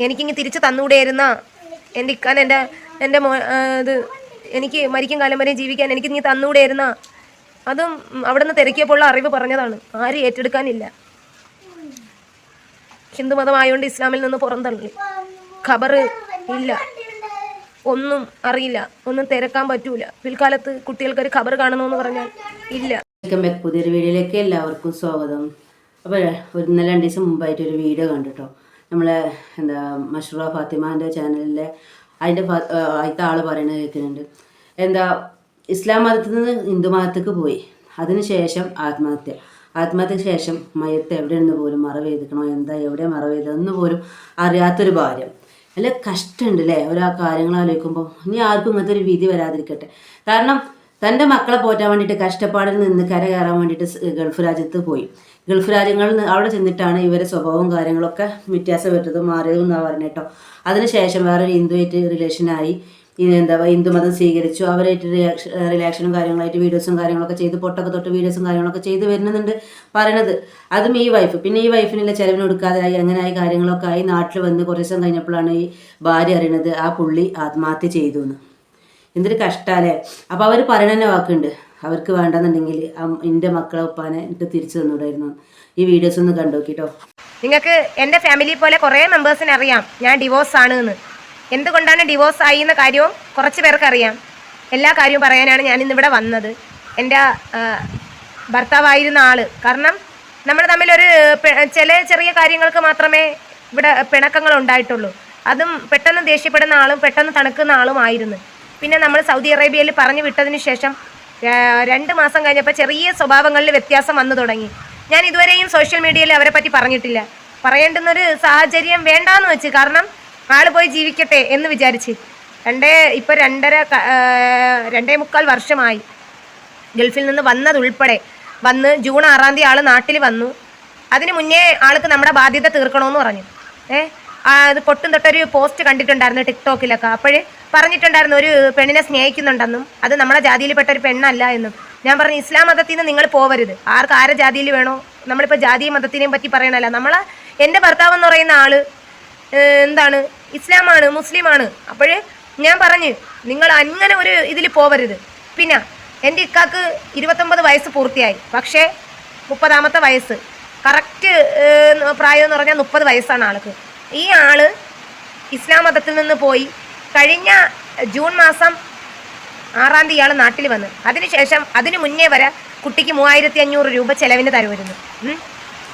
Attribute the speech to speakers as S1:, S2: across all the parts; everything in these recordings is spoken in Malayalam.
S1: എനിക്കിങ്ങ് തിരിച്ച് തന്നുകൂടെയായിരുന്ന എൻ്റെ ഇക്കാൻ എൻ്റെ ഇത് എനിക്ക് മരിക്കും കാലം വരെ ജീവിക്കാൻ എനിക്ക് നീ തന്നുകൂടെയായിരുന്ന. അതും അവിടെ നിന്ന് തിരക്കിയപ്പോഴുള്ള അറിവ് പറഞ്ഞതാണ്. ആരും ഏറ്റെടുക്കാനില്ല. ഹിന്ദുമതമായതുകൊണ്ട് ഇസ്ലാമിൽ നിന്ന് പുറന്തള്ളി. ഖബർ ഇല്ല, ഒന്നും അറിയില്ല, ഒന്നും തിരക്കാൻ പറ്റൂല. പിൽക്കാലത്ത് കുട്ടികൾക്കൊരു ഖബർ കാണണമെന്ന് പറഞ്ഞാൽ ഇല്ല.
S2: പുതിയൊരു വീഡിയോയിലേക്ക് എല്ലാവർക്കും സ്വാഗതം. അപ്പോൾ ഇന്നലെ 2 ദിവസം മുമ്പായിട്ടൊരു വീഡിയോ കണ്ടിട്ടോ. നമ്മളെ മഷ്റൂറ ഫാത്തിമാൻ്റെ ചാനലിലെ അതിൻ്റെ ആൾ പറയുന്നത് കേൾക്കുന്നുണ്ട്. ഇസ്ലാം മതത്തിൽ നിന്ന് ഹിന്ദു മതത്തേക്ക് പോയി, അതിനുശേഷം ആത്മഹത്യക്ക് ശേഷം മയത്ത് എവിടെ നിന്ന് പോലും മറവ് ചെയ്തിക്കണോ, എവിടെ മറവ് ചെയ്തതെന്ന് പോലും അറിയാത്തൊരു ഭാര്യ. നല്ല കഷ്ടമുണ്ട് അല്ലേ ഒരാ കാര്യങ്ങൾ ആലോചിക്കുമ്പോൾ. ഇനി ആർക്കും ഇങ്ങനത്തെ ഒരു വിധി വരാതിരിക്കട്ടെ. കാരണം തൻ്റെ മക്കളെ പോറ്റാൻ വേണ്ടിയിട്ട് കഷ്ടപ്പാടിൽ നിന്ന് കയറാൻ വേണ്ടിയിട്ട് ഗൾഫ് രാജ്യത്ത് പോയി. ഗൾഫ് രാജ്യങ്ങളിൽ അവിടെ ചെന്നിട്ടാണ് ഇവരെ സ്വഭാവവും കാര്യങ്ങളൊക്കെ വ്യത്യാസം പറ്റതും മാറിയതും എന്നാണ് പറഞ്ഞത് കേട്ടോ. അതിനുശേഷം വേറൊരു ഹിന്ദുവായിട്ട് റിലേഷനായി, ഹിന്ദു മതം സ്വീകരിച്ചു. അവരായിട്ട് റിലാക്ഷനും കാര്യങ്ങളായിട്ട് വീഡിയോസും കാര്യങ്ങളൊക്കെ ചെയ്ത് പൊട്ടൊക്കെ തൊട്ട് വീഡിയോസും കാര്യങ്ങളൊക്കെ ചെയ്ത് വരുന്നുണ്ട് പറയണത്. അതും ഈ വൈഫ്. പിന്നെ ഈ വൈഫിനുള്ള ചിലവിന് കൊടുക്കാതെയായി അങ്ങനെയായി കാര്യങ്ങളൊക്കെ ആയി നാട്ടിൽ വന്ന് കുറച്ച് ദിവസം കഴിഞ്ഞപ്പോഴാണ് ഈ ഭാര്യ അറിയണത് ആ പുള്ളി ആത്മഹത്യ ചെയ്തു എന്ന്. എന്തൊരു കഷ്ടമല്ലേ. അപ്പോൾ അവർ പറയണ വാക്കുണ്ട്, അവർക്ക് വേണ്ടെന്നുണ്ടെങ്കിൽ എൻ്റെ മക്കളെ ഉപ്പാനെ എനിക്ക് തിരിച്ചു തന്നൂടായിരുന്നു. ഈ വീഡിയോസ് ഒന്ന് കണ്ടു നോക്കിട്ടോ.
S1: നിങ്ങൾക്ക് എൻ്റെ ഫാമിലി പോലെ കുറേ മെമ്പേഴ്സിന് അറിയാം ഞാൻ ഡിവോഴ്സ് ആണ് എന്ന്. എന്തുകൊണ്ടാണ് ഡിവോഴ്സ് ആയി എന്ന കാര്യവും കുറച്ച് പേർക്ക് അറിയാം. എല്ലാ കാര്യവും പറയാനാണ് ഞാൻ ഇന്നിവിടെ വന്നത്. എൻ്റെ ഭർത്താവായിരുന്ന ആൾ, കാരണം നമ്മൾ തമ്മിലൊരു ചെറിയ കാര്യങ്ങൾക്ക് മാത്രമേ ഇവിടെ പിണക്കങ്ങൾ ഉണ്ടായിട്ടുള്ളൂ. അതും പെട്ടെന്ന് ദേഷ്യപ്പെടുന്ന ആളും പെട്ടെന്ന് തണുക്കുന്ന ആളുമായിരുന്നു. പിന്നെ നമ്മൾ സൗദി അറേബ്യയിൽ പറഞ്ഞു വിട്ടതിന് ശേഷം 2 മാസം കഴിഞ്ഞപ്പോൾ ചെറിയ സ്വഭാവങ്ങളിൽ വ്യത്യാസം വന്നു തുടങ്ങി. ഞാൻ ഇതുവരെയും സോഷ്യൽ മീഡിയയിൽ അവരെ പറ്റി പറഞ്ഞിട്ടില്ല. പറയേണ്ടുന്നൊരു സാഹചര്യം വേണ്ടാന്ന് വെച്ച്, കാരണം ആൾ പോയി ജീവിക്കട്ടെ എന്ന് വിചാരിച്ച്. ഇപ്പോൾ 2.25 വർഷമായി ഗൾഫിൽ നിന്ന് വന്നതുൾപ്പെടെ വന്ന് ജൂൺ 6-ാം തീയതി ആൾ നാട്ടിൽ വന്നു. അതിന് മുന്നേ ആൾക്ക് നമ്മുടെ ബാധ്യത തീർക്കണമെന്ന് പറഞ്ഞു. അത് പൊട്ടും തൊട്ടൊരു പോസ്റ്റ് കണ്ടിട്ടുണ്ടായിരുന്നു ടിക്ടോക്കിലൊക്കെ. അപ്പോഴേ പറഞ്ഞിട്ടുണ്ടായിരുന്നു ഒരു പെണ്ണിനെ സ്നേഹിക്കുന്നുണ്ടെന്നും അത് നമ്മുടെ ജാതിയിൽപ്പെട്ട ഒരു പെണ്ണല്ല എന്നും. ഞാൻ പറഞ്ഞു ഇസ്ലാം മതത്തിൽ നിന്ന് നിങ്ങൾ പോവരുത്. ആരെ ജാതിയിൽ വേണോ, നമ്മളിപ്പോൾ ജാതി മതത്തിനെയും പറ്റി പറയണല്ല. എൻ്റെ ഭർത്താവ് എന്ന് പറയുന്ന ആള് ഇസ്ലാമാണ്, മുസ്ലിമാണ്. അപ്പോഴേ ഞാൻ പറഞ്ഞു നിങ്ങൾ അങ്ങനെ ഒരു ഇതിൽ പോവരുത്. പിന്നെ എൻ്റെ ഇക്കാക്ക് 29 വയസ്സ് പൂർത്തിയായി, പക്ഷേ 30ാമത്തെ വയസ്സ് കറക്റ്റ് പ്രായം എന്ന് പറഞ്ഞാൽ 30 വയസ്സാണ് ആൾക്ക്. ഈ ആള് ഇസ്ലാം മതത്തിൽ നിന്ന് പോയി കഴിഞ്ഞ ജൂൺ മാസം 6-ാം തീയതി ആൾ നാട്ടിൽ വന്ന്. അതിനുശേഷം അതിന് മുന്നേ വരെ കുട്ടിക്ക് 3500 രൂപ ചെലവിന് തരുമായിരുന്നു.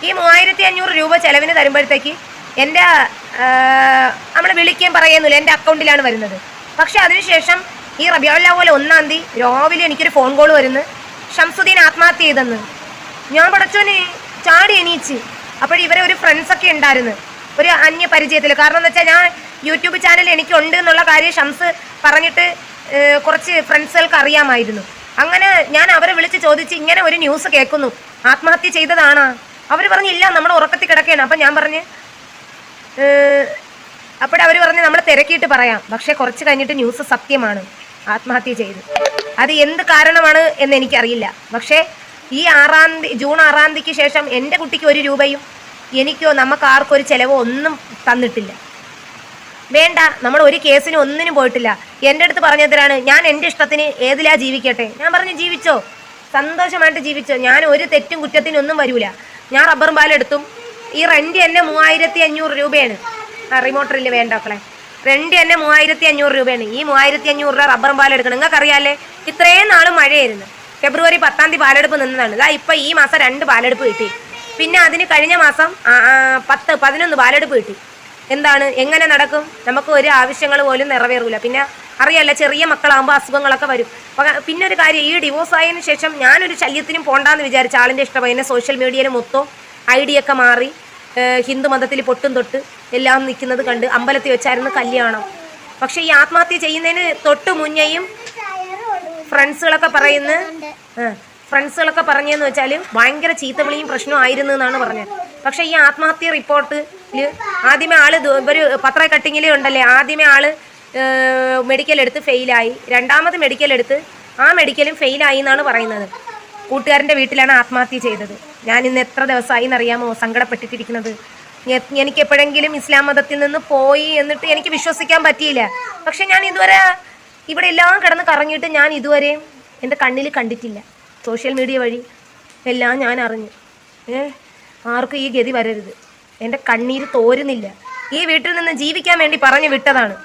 S1: ഈ 3500 രൂപ ചെലവിന് തരുമ്പോഴത്തേക്ക് എൻ്റെ നമ്മൾ വിളിക്കുകയും പറയുന്നില്ല, എൻ്റെ അക്കൗണ്ടിലാണ് വരുന്നത്. പക്ഷെ അതിനുശേഷം ഈ റബീഉൽ അവ്വൽ 1-ാം തീയതി രാവിലെ എനിക്കൊരു ഫോൺ കോൾ വരുന്നു, ഷംസുദ്ദീൻ ആത്മഹത്യ ചെയ്തെന്ന്. ഞാൻ പടച്ചോനെ ചാടി എണീച്ച്. അപ്പോഴിവരെ ഒരു ഫ്രണ്ട്സൊക്കെ ഉണ്ടായിരുന്നു, ഒരു അന്യ പരിചയത്തിൽ. കാരണം എന്ന് വെച്ചാൽ ഞാൻ യൂട്യൂബ് ചാനൽ എനിക്കുണ്ട് എന്നുള്ള കാര്യം ഷംസ് പറഞ്ഞിട്ട് കുറച്ച് ഫ്രണ്ട്സുകൾക്ക് അറിയാമായിരുന്നു. അങ്ങനെ ഞാൻ അവരെ വിളിച്ച് ചോദിച്ച് ഇങ്ങനെ ഒരു ന്യൂസ് കേൾക്കുന്നു, ആത്മഹത്യ ചെയ്തതാണോ? അവർ പറഞ്ഞില്ല, നമ്മുടെ ഉറക്കത്തിൽ കിടക്കുകയാണ്. അപ്പം ഞാൻ പറഞ്ഞ് അപ്പോഴവർ പറഞ്ഞ് നമ്മൾ തിരക്കിയിട്ട് പറയാം. പക്ഷേ കുറച്ച് കഴിഞ്ഞിട്ട് ന്യൂസ് സത്യമാണ്, ആത്മഹത്യ ചെയ്തു. അത് എന്ത് കാരണമാണ് എന്ന് എനിക്കറിയില്ല. പക്ഷേ ഈ ജൂൺ 6-ാം തീയതിക്ക് ശേഷം എൻ്റെ കുട്ടിക്ക് 1 രൂപയും എനിക്കോ നമുക്ക് ആർക്കൊരു ചിലവോ ഒന്നും തന്നിട്ടില്ല. വേണ്ട, നമ്മൾ ഒരു കേസിനും ഒന്നിനും പോയിട്ടില്ല. എൻ്റെ അടുത്ത് പറഞ്ഞതിനാണ് ഞാൻ എൻ്റെ ഇഷ്ടത്തിന് ഏതിലാ ജീവിക്കട്ടെ. ഞാൻ പറഞ്ഞു ജീവിച്ചോ, സന്തോഷമായിട്ട് ജീവിച്ചോ, ഞാൻ ഒരു തെറ്റും കുറ്റത്തിനൊന്നും വരൂല. ഞാൻ റബ്ബറും പാലെടുത്തും. ഈ റെൻ്റ് തന്നെ 3500 രൂപയാണ്. റിമോട്ടറിൽ വേണ്ട മക്കളെ, റെൻ്റ് തന്നെ 3500 രൂപയാണ്. ഈ 3500 രൂപ റബ്ബറും പാലെടുക്കണം. നിങ്ങൾക്കറിയാമല്ലേ, ഇത്രയും നാൾ മഴയായിരുന്നു. ഫെബ്രുവരി 10-ാം തീയതി പാലെടുപ്പ് നിന്നതാണ്. ഇപ്പം ഈ മാസം 2 പാലെടുപ്പ് കിട്ടി. പിന്നെ അതിന് കഴിഞ്ഞ മാസം 10-11 പാലെടുപ്പ് കിട്ടി. എങ്ങനെ നടക്കും? നമുക്ക് ഒരു ആവശ്യങ്ങൾ പോലും നിറവേറൂല. പിന്നെ അറിയാല്ല, ചെറിയ മക്കളാകുമ്പോൾ അസുഖങ്ങളൊക്കെ വരും. പിന്നെ ഒരു കാര്യം, ഈ ഡിവോഴ്സ് ആയതിനു ശേഷം ഞാനൊരു ശല്യത്തിനും പോണ്ടാന്ന് വിചാരിച്ച ആളിൻ്റെ ഇഷ്ടം എന്നെ സോഷ്യൽ മീഡിയയിൽ മൊത്തം ഐഡിയൊക്കെ മാറി ഹിന്ദു മതത്തിൽ പൊട്ടും തൊട്ട് എല്ലാം നിൽക്കുന്നത് കണ്ട് അമ്പലത്തിൽ വെച്ചായിരുന്നു കല്യാണം. പക്ഷേ ഈ ആത്മഹത്യ ചെയ്യുന്നതിന് തൊട്ട് മുന്നേയും ഫ്രണ്ട്സുകളൊക്കെ പറഞ്ഞതെന്ന് വെച്ചാൽ ഭയങ്കര ചീത്തവിളിയും പ്രശ്നവും ആയിരുന്നു എന്നാണ് പറഞ്ഞത്. പക്ഷേ ഈ ആത്മഹത്യ റിപ്പോർട്ടിൽ ആദ്യമേ ആൾ ഒരു പത്ര കട്ടിങ്ങിൽ ഉണ്ടല്ലേ, ആദ്യമേ ആൾ മെഡിക്കൽ എടുത്ത് ഫെയിലായി, 2ാമത് മെഡിക്കൽ എടുത്ത് ആ മെഡിക്കലും ഫെയിലായി എന്നാണ് പറയുന്നത്. കൂട്ടുകാരൻ്റെ വീട്ടിലാണ് ആത്മഹത്യ ചെയ്തത്. ഞാൻ ഇന്ന് എത്ര ദിവസമായി എന്നറിയാമോ സങ്കടപ്പെട്ടിട്ടിരിക്കുന്നത്. എനിക്ക് എപ്പോഴെങ്കിലും ഇസ്ലാം മതത്തിൽ നിന്ന് പോയി എന്നിട്ട് എനിക്ക് വിശ്വസിക്കാൻ പറ്റിയില്ല. പക്ഷെ ഞാൻ ഇതുവരെ ഇവിടെ എല്ലാം കിടന്ന് കറങ്ങിയിട്ട് ഞാൻ ഇതുവരെയും എൻ്റെ കണ്ണിൽ കണ്ടിട്ടില്ല. സോഷ്യൽ മീഡിയ വഴി എല്ലാം ഞാൻ അറിഞ്ഞു. ആർക്കും ഈ ഗതി വരരുത്. എൻ്റെ കണ്ണീര് തോരുന്നില്ല. ഈ വീട്ടിൽ നിന്ന് ജീവിക്കാൻ വേണ്ടി പറഞ്ഞു വിട്ടതാണ്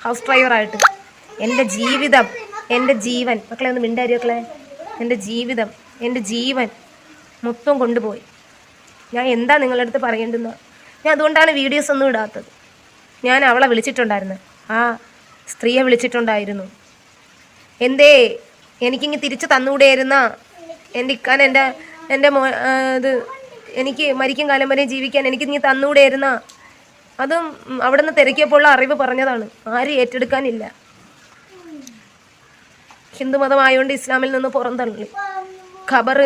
S1: ഹൗസ് ഡ്രൈവറായിട്ട്. എൻ്റെ ജീവിതം, എൻ്റെ ജീവൻ, മക്കളെ ഒന്ന് മിണ്ടാരി മക്കളെ, എൻ്റെ ജീവിതം, എൻ്റെ ജീവൻ മൊത്തം കൊണ്ടുപോയി. ഞാൻ എന്താ നിങ്ങളുടെ അടുത്ത് പറയേണ്ടുന്നത്? ഞാൻ അതുകൊണ്ടാണ് വീഡിയോസ് ഒന്നും ഇടാത്തത്. ഞാൻ അവളെ വിളിച്ചിട്ടുണ്ടായിരുന്നു, ആ സ്ത്രീയെ വിളിച്ചിട്ടുണ്ടായിരുന്നു. എന്തേ എനിക്കിങ്ങ് തിരിച്ച് തന്നുകൂടെയായിരുന്ന എൻ്റെ ഇക്കാൻ, എൻ്റെ ഇത് എനിക്ക് മരിക്കും കാലം വരെ ജീവിക്കാൻ എനിക്കിങ്ങ് തന്നുകൂടെയായിരുന്ന. അതും അവിടെ നിന്ന് തിരക്കിയപ്പോഴുള്ള അറിവ് പറഞ്ഞതാണ്. ആരും ഏറ്റെടുക്കാനില്ല. ഹിന്ദുമതമായതുകൊണ്ട് ഇസ്ലാമിൽ നിന്ന് പുറന്തള്ളി. ഖബർ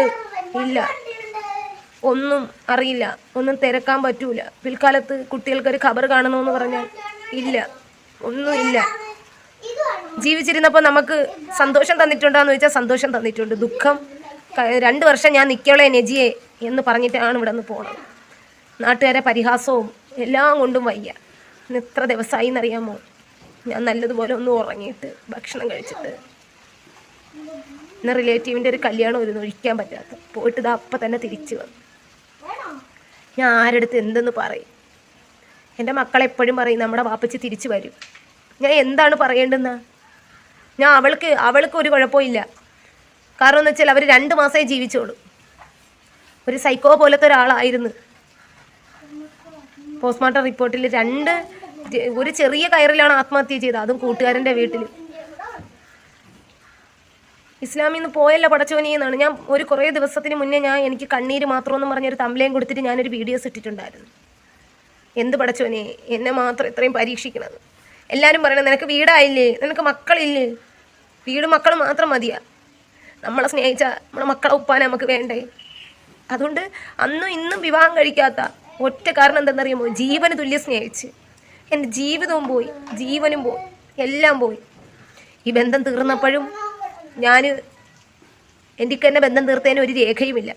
S1: ഇല്ല, ഒന്നും അറിയില്ല, ഒന്നും തിരക്കാൻ പറ്റൂല. പിൽക്കാലത്ത് കുട്ടികൾക്കൊരു ഖബർ കാണണമെന്ന് പറഞ്ഞാൽ ഇല്ല, ഒന്നുമില്ല. ജീവിച്ചിരുന്നപ്പോൾ നമുക്ക് സന്തോഷം തന്നിട്ടുണ്ടോയെന്ന് ചോദിച്ചാൽ സന്തോഷം തന്നിട്ടുണ്ട്. ദുഃഖം 2 വർഷം ഞാൻ നിൽക്കോളേ നെജിയെ എന്ന് പറഞ്ഞിട്ടാണ് ഇവിടെ നിന്ന് പോണത്. നാട്ടുകാരെ പരിഹാസവും എല്ലാം കൊണ്ടും വയ്യ. ഇന്ന് എത്ര ദിവസമായി എന്നറിയാമോ ഞാൻ നല്ലതുപോലെ ഒന്ന് ഉറങ്ങിയിട്ട് ഭക്ഷണം കഴിച്ചിട്ട്. ഇന്ന് റിലേറ്റീവിൻ്റെ ഒരു കല്യാണം ഒരു ഒഴിക്കാൻ പറ്റാത്ത പോയിട്ട് ഇത് അപ്പം തന്നെ തിരിച്ചു വന്നു. ഞാൻ ആരെടുത്ത് എന്തെന്ന് പറയും? എൻ്റെ മക്കളെപ്പോഴും പറയും നമ്മുടെ വാപ്പച്ചി തിരിച്ചു വരും. ഞാൻ എന്താണ് പറയേണ്ടെന്ന്? ഞാൻ അവൾക്ക് ഒരു കുഴപ്പമില്ല. കാരണം എന്ന് വെച്ചാൽ അവർ 2 മാസമേ ജീവിച്ചോളൂ. ഒരു സൈക്കോ പോലത്തെ ഒരാളായിരുന്നു. പോസ്റ്റ്മോർട്ടം റിപ്പോർട്ടിൽ ഒരു ചെറിയ കയറിലാണ് ആത്മഹത്യ ചെയ്തത്, അതും കൂട്ടുകാരൻ്റെ വീട്ടിൽ. ഇസ്ലാമിൽ നിന്ന് പോയല്ല പടച്ചോനി എന്നാണ്. ഞാൻ കുറേ ദിവസത്തിന് മുന്നേ എനിക്ക് കണ്ണീര് മാത്രമെന്ന് പറഞ്ഞൊരു തമ്പലയും കൊടുത്തിട്ട് ഞാനൊരു വീഡിയോസ് ഇട്ടിട്ടുണ്ടായിരുന്നു. എന്ത് പടച്ചോനെ എന്നെ മാത്രം ഇത്രയും പരീക്ഷിക്കണത്? എല്ലാവരും പറയണത് നിനക്ക് വീടായില്ലേ, നിനക്ക് മക്കളില്ലേ? വീടും മക്കളും മാത്രം മതിയാ? നമ്മളെ സ്നേഹിച്ച നമ്മളെ മക്കളെ ഉപ്പാനെ നമുക്ക് വേണ്ടേ? അതുകൊണ്ട് അന്നും ഇന്നും വിവാഹം കഴിക്കാത്ത ഒറ്റ കാരണം എന്തെന്നറിയുമോ? ജീവന് തുല്യം സ്നേഹിച്ച് എൻ്റെ ജീവിതവും പോയി, ജീവനും പോയി, എല്ലാം പോയി. ഈ ബന്ധം തീർന്നപ്പോഴും എൻ്റെ ഇക്കൻ്റെ ബന്ധം തീർത്തതിന് ഒരു രേഖയുമില്ല.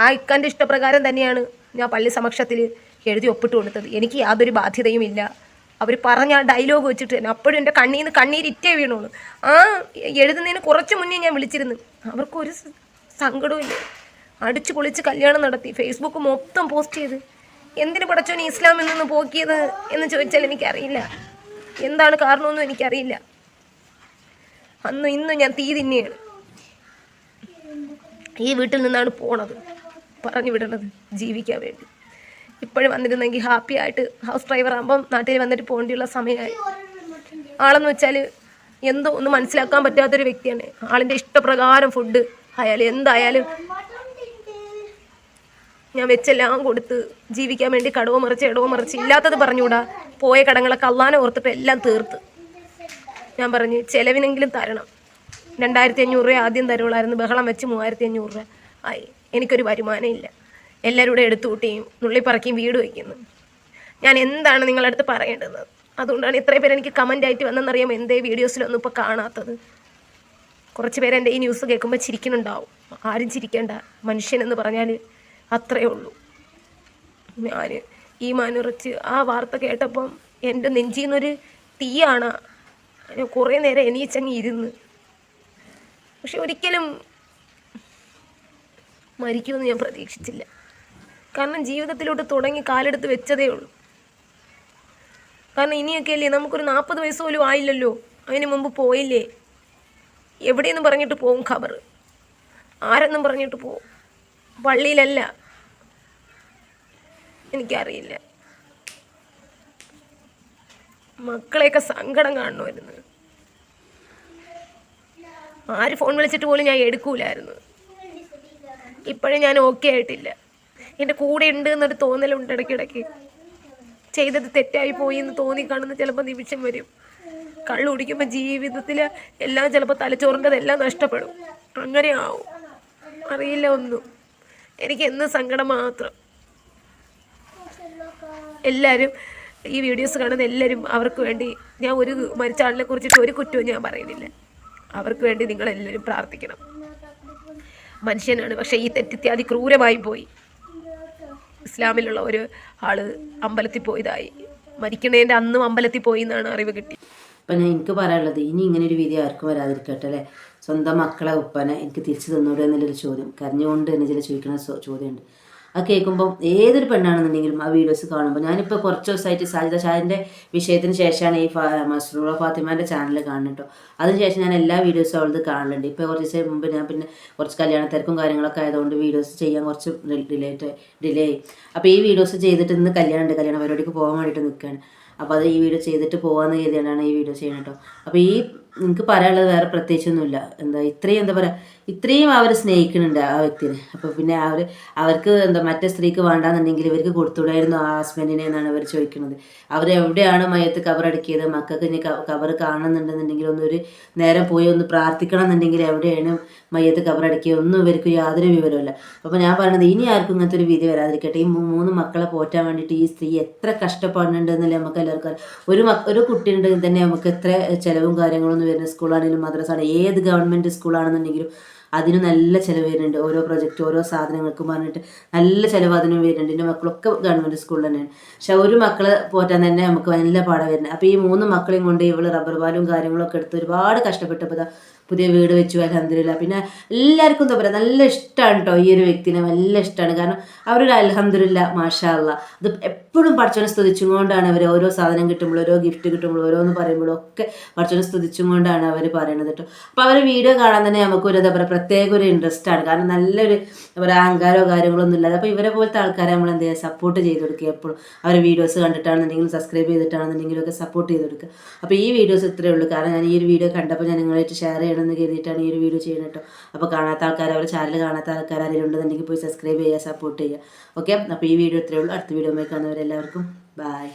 S1: ആ ഇക്കൻ്റെ ഇഷ്ടപ്രകാരം തന്നെയാണ് ഞാൻ പള്ളി സമക്ഷത്തിൽ എഴുതി ഒപ്പിട്ട് കൊടുത്തത്. എനിക്ക് യാതൊരു ബാധ്യതയും ഇല്ല. അവർ പറഞ്ഞ ആ ഡയലോഗ് വെച്ചിട്ട് തന്നെ അപ്പോഴും എൻ്റെ കണ്ണീരിറ്റേ വീണോളൂ. ആ എഴുതുന്നതിന് കുറച്ച് മുന്നേ ഞാൻ വിളിച്ചിരുന്നു. അവർക്കൊരു സങ്കടവും ഇല്ല. അടിച്ചു പൊളിച്ച് കല്യാണം നടത്തി, ഫേസ്ബുക്ക് മൊത്തം പോസ്റ്റ് ചെയ്ത്. എന്തിനു പടച്ചോനെ ഇസ്ലാമിൽ നിന്ന് പോക്കിയത് എന്ന് ചോദിച്ചാൽ എനിക്കറിയില്ല. എന്താണ് കാരണമെന്നും എനിക്കറിയില്ല. അന്നും ഇന്നും ഞാൻ തീ തിന്നെയാണ്. ഈ വീട്ടിൽ നിന്നാണ് പോണത്, പറഞ്ഞു വിടണത് ജീവിക്കാൻ വേണ്ടി. ഇപ്പോഴും വന്നിരുന്നെങ്കിൽ ഹാപ്പി ആയിട്ട് ഹൗസ് ഡ്രൈവർ ആകുമ്പം നാട്ടിൽ വന്നിട്ട് പോകേണ്ടിയുള്ള സമയമായി. ആളെന്ന് വെച്ചാൽ എന്തോ ഒന്നും മനസ്സിലാക്കാൻ പറ്റാത്തൊരു വ്യക്തിയാണ്. ആളിൻ്റെ ഇഷ്ടപ്രകാരം ഫുഡ് ആയാലും എന്തായാലും ഞാൻ വെച്ചെല്ലാം കൊടുത്ത് ജീവിക്കാൻ വേണ്ടി കടവോ മറിച്ച് ഇല്ലാത്തത് പറഞ്ഞുകൂടാ. പോയ കടങ്ങളൊക്കെ അള്ളാനെ ഓർത്തിട്ട് എല്ലാം തീർത്ത്. ഞാൻ പറഞ്ഞു ചിലവിനെങ്കിലും തരണം. 2500 രൂപ ആദ്യം തരുള്ളായിരുന്നു. ബഹളം വെച്ച് 3500 രൂപ ആയി. എനിക്കൊരു വരുമാനം ഇല്ല. എല്ലാവരും കൂടെ എടുത്തു കൂട്ടിയും നുള്ളിപ്പറക്കിയും വീട് വയ്ക്കുന്നു. ഞാൻ എന്താണ് നിങ്ങളുടെ അടുത്ത് പറയേണ്ടത്? അതുകൊണ്ടാണ് ഇത്രയും പേര് എനിക്ക് കമൻ്റ് ആയിട്ട് വന്നെന്നറിയാം എന്തേ വീഡിയോസിലൊന്നും ഇപ്പോൾ കാണാത്തത്. കുറച്ച് പേര് എൻ്റെ ഈ ന്യൂസ് കേൾക്കുമ്പോൾ ചിരിക്കുന്നുണ്ടാവും. ആരും ചിരിക്കേണ്ട. മനുഷ്യനെന്ന് പറഞ്ഞാൽ അത്രയേ ഉള്ളൂ. ഞാൻ ഈ മാനുറച്ച് ആ വാർത്ത കേട്ടപ്പം എൻ്റെ നെഞ്ചിൽ നിന്നൊരു തീയാണ്. കുറേ നേരം എണീച്ചങ്ങ് ഇരുന്ന്. പക്ഷെ ഒരിക്കലും മരിക്കുമെന്ന് ഞാൻ പ്രതീക്ഷിച്ചില്ല. കാരണം ജീവിതത്തിലോട്ട് തുടങ്ങി കാലെടുത്ത് വെച്ചതേ ഉള്ളൂ. കാരണം ഇനിയൊക്കെ അല്ലേ, നമുക്കൊരു 40 വയസ്സ് പോലും ആയില്ലല്ലോ. അതിന് മുമ്പ് പോയില്ലേ? എവിടെയെന്നും പറഞ്ഞിട്ട് പോവും ഖബർ, ആരെന്നും പറഞ്ഞിട്ട് പോവും. പള്ളിയിലല്ല, എനിക്കറിയില്ല. മക്കളെയൊക്കെ സങ്കടം കാണുമായിരുന്നു. ആര് ഫോൺ വിളിച്ചിട്ട് പോലും ഞാൻ എടുക്കൂലായിരുന്നു. ഇപ്പോഴും ഞാൻ ഓക്കെ ആയിട്ടില്ല. എൻ്റെ കൂടെ ഉണ്ട് എന്നൊരു തോന്നലുണ്ട് ഇടയ്ക്കിടയ്ക്ക്. ചെയ്തത് തെറ്റായി പോയി എന്ന് തോന്നിക്കാണുന്ന ചിലപ്പോൾ നിമിഷം വരും. കള്ളു കുടിക്കുമ്പോൾ ജീവിതത്തിൽ എല്ലാം ചിലപ്പോൾ തലച്ചോറിൻ്റെതെല്ലാം നഷ്ടപ്പെടും. അങ്ങനെ ആവും, അറിയില്ല ഒന്നും. എനിക്ക് എന്നും സങ്കടം മാത്രം. എല്ലാവരും ഈ വീഡിയോസ് കാണുന്ന എല്ലാവരും അവർക്ക് വേണ്ടി, ഞാൻ ഒരു മരിച്ച ആളിനെ കുറിച്ചിട്ട് ഒരു കുറ്റവും ഞാൻ പറയുന്നില്ല. അവർക്ക് വേണ്ടി നിങ്ങളെല്ലാവരും പ്രാർത്ഥിക്കണം. മനുഷ്യനാണ്, പക്ഷേ ഈ തെറ്റിത്യാദി ക്രൂരമായി പോയി. ഇസ്ലാമിലുള്ള ഒരു ആള് അമ്പലത്തിൽ പോയതായി, മരിക്കണേൻ്റെ അന്നും അമ്പലത്തിൽ പോയി എന്നാണ് അറിവ് കിട്ടി.
S2: അപ്പം ഞാൻ എനിക്ക് പറയാനുള്ളത്, ഇനി ഇങ്ങനെ ഒരു വിധി ആർക്കും വരാതിരിക്കട്ടെ അല്ലേ. സ്വന്തം മക്കളെ ഉപ്പനെ എനിക്ക് തിരിച്ചു തന്നൂടെ എന്നുള്ളൊരു ചോദ്യം, കരഞ്ഞുകൊണ്ട് തന്നെ ചില ചോദിക്കുന്ന ചോദ്യമുണ്ട്. അത് കേൾക്കുമ്പോൾ ഏതൊരു പെണ്ണാണെന്നുണ്ടെങ്കിലും ആ വീഡിയോസ് കാണുമ്പോൾ, ഞാനിപ്പോൾ കുറച്ച് ദിവസമായിട്ട് സാജിദ ഷാഹിൻ്റെ വിഷയത്തിന് ശേഷമാണ് ഈ മസ്റൂറ ഫാത്തിമാൻ്റെ ചാനൽ കാണുന്നത് കേട്ടോ. അതിനുശേഷം ഞാൻ എല്ലാ വീഡിയോസും അവളത് കാണലുണ്ട്. ഇപ്പോൾ കുറച്ച് ദിവസം മുമ്പ് ഞാൻ പിന്നെ കുറച്ച് കല്യാണ തിരക്കും കാര്യങ്ങളൊക്കെ ആയതുകൊണ്ട് വീഡിയോസ് ചെയ്യാൻ കുറച്ച് ഡിലേ ആയി. അപ്പോൾ ഈ വീഡിയോസ് ചെയ്തിട്ട് ഇന്ന് കല്യാണം പരിപാടിക്ക് പോകാൻ വേണ്ടിയിട്ട് നിൽക്കുകയാണ്. അപ്പോൾ അത് ഈ വീഡിയോ ചെയ്തിട്ട് പോകാമെന്ന് കരുതിയാണ് ഈ വീഡിയോ ചെയ്യുന്നത് കേട്ടോ. അപ്പോൾ ഈ എനിക്ക് പറയാനുള്ളത് വേറെ പ്രത്യേകിച്ചൊന്നുമില്ല. ഇത്രയും അവർ സ്നേഹിക്കുന്നുണ്ട് ആ വ്യക്തിനെ. അപ്പോൾ പിന്നെ അവർക്ക് മറ്റേ സ്ത്രീക്ക് വേണ്ടാന്നുണ്ടെങ്കിൽ ഇവർക്ക് കൊടുത്തുകൂടായിരുന്നു ആ ഹസ്ബൻഡിനെ എന്നാണ് അവർ ചോദിക്കുന്നത്. അവരെവിടെയാണ് മയ്യത്ത് കബറടക്കിയത്, മക്കൾക്ക് ഇനി കബർ കാണുന്നുണ്ടെന്നുണ്ടെങ്കിൽ ഒന്നൊരു നേരം പോയി ഒന്ന് പ്രാർത്ഥിക്കണം എന്നുണ്ടെങ്കിൽ എവിടെയാണ് മയ്യത്ത് കബറടക്കിയത് ഒന്നും ഇവർക്ക് യാതൊരു വിവരമില്ല. അപ്പോൾ ഞാൻ പറയുന്നത്, ഇനി ആർക്കും ഇങ്ങനത്തെ ഒരു വിധി വരാതിരിക്കട്ടെ. ഈ 3 മക്കളെ പോറ്റാൻ വേണ്ടിയിട്ട് ഈ സ്ത്രീ എത്ര കഷ്ടപ്പെടുന്നുണ്ടെന്നല്ലേ നമുക്ക് എല്ലാവർക്കും അറിയാം. ഒരു കുട്ടി ഉണ്ടെങ്കിൽ തന്നെ നമുക്ക് എത്ര ചിലവും കാര്യങ്ങളൊന്നും വരുന്ന സ്കൂളാണെങ്കിലും മദ്രസാണ്, ഏത് ഗവൺമെൻറ് സ്കൂളാണെന്നുണ്ടെങ്കിലും അതിന് നല്ല ചിലവ് വരുന്നുണ്ട്. ഓരോ പ്രൊജക്റ്റ് ഓരോ സാധനങ്ങൾക്കും പറഞ്ഞിട്ട് നല്ല ചിലവ് അതിനും വരുന്നുണ്ട്. എൻ്റെ മക്കളൊക്കെ ഗവൺമെൻറ് സ്കൂളിൽ തന്നെയാണ്. പക്ഷെ ഒരു മക്കളെ പോറ്റാൻ തന്നെ നമുക്ക് നല്ല പാഠം വരുന്നത്. അപ്പോൾ ഈ 3 മക്കളെയും കൊണ്ട് ഇവള് റബ്ബർ പാലും കാര്യങ്ങളൊക്കെ എടുത്ത് ഒരുപാട് കഷ്ടപ്പെട്ടപ്പോൾ പുതിയ വീട് വെച്ചു, അൽഹംദുലില്ലാ. പിന്നെ എല്ലാവർക്കും എന്താ പറയുക, നല്ല ഇഷ്ടമാണ് കേട്ടോ ഈ ഒരു വ്യക്തിനെ, നല്ല ഇഷ്ടമാണ്. കാരണം അവരൊരു അൽഹംദുലില്ലാ മാഷാ അല്ലാ, അത് എപ്പോഴും പടച്ചോനെ സ്തുതിച്ചും കൊണ്ടാണ് അവർ ഓരോ സാധനം കിട്ടുമ്പോൾ, ഓരോ ഗിഫ്റ്റ് കിട്ടുമ്പോൾ, ഓരോന്ന് പറയുമ്പോഴും ഒക്കെ പടച്ചോനെ സ്തുതിച്ചും കൊണ്ടാണ് അവർ പറയുന്നത് കേട്ടോ. അപ്പോൾ അവർ വീഡിയോ കാണാൻ തന്നെ നമുക്കൊരു എന്താ പറയുക പ്രത്യേക ഒരു ഇൻട്രസ്റ്റ് ആണ്. കാരണം നല്ലൊരു എന്താ പറയുക അഹങ്കാരമോ കാര്യങ്ങളൊന്നും ഇല്ലാതെ. അപ്പോൾ ഇവരെ പോലത്തെ ആൾക്കാരെ നമ്മൾ എന്ത് ചെയ്യുക, സപ്പോർട്ട് ചെയ്ത് കൊടുക്കുക. എപ്പോഴും അവർ വീഡിയോസ് കണ്ടിട്ടാണെന്നുണ്ടെങ്കിലും സബ്സ്ക്രൈബ് ചെയ്തിട്ടാണെന്നുണ്ടെങ്കിലും ഒക്കെ സപ്പോർട്ട് ചെയ്ത് കൊടുക്കുക. അപ്പോൾ ഈ വീഡിയോസ് ഇത്രയേ ഉള്ളൂ. കാരണം ഞാൻ ഈ ഒരു വീഡിയോ കണ്ടപ്പോൾ ഞാൻ നിങ്ങളായിട്ട് ഷെയർ ചെയ്യണമെന്ന് കരുതിയിട്ടാണ് ഈ ഒരു വീഡിയോ ചെയ്യുന്നത് കേട്ടോ. അപ്പോൾ കാണാത്ത ആൾക്കാർ, അവരുടെ ചാനൽ കാണാത്ത ആൾക്കാർ ആരെങ്കിലും ഉണ്ടെന്നുണ്ടെങ്കിൽ പോയി സബ്സ്ക്രൈബ് ചെയ്യുക, സപ്പോർട്ട് ചെയ്യുക. ഓക്കെ, അപ്പോൾ ഈ വീഡിയോ ഇത്രയേ ഉള്ളൂ. അടുത്ത വീഡിയോ കാണുന്നവരെല്ലാവർക്കും ബൈ.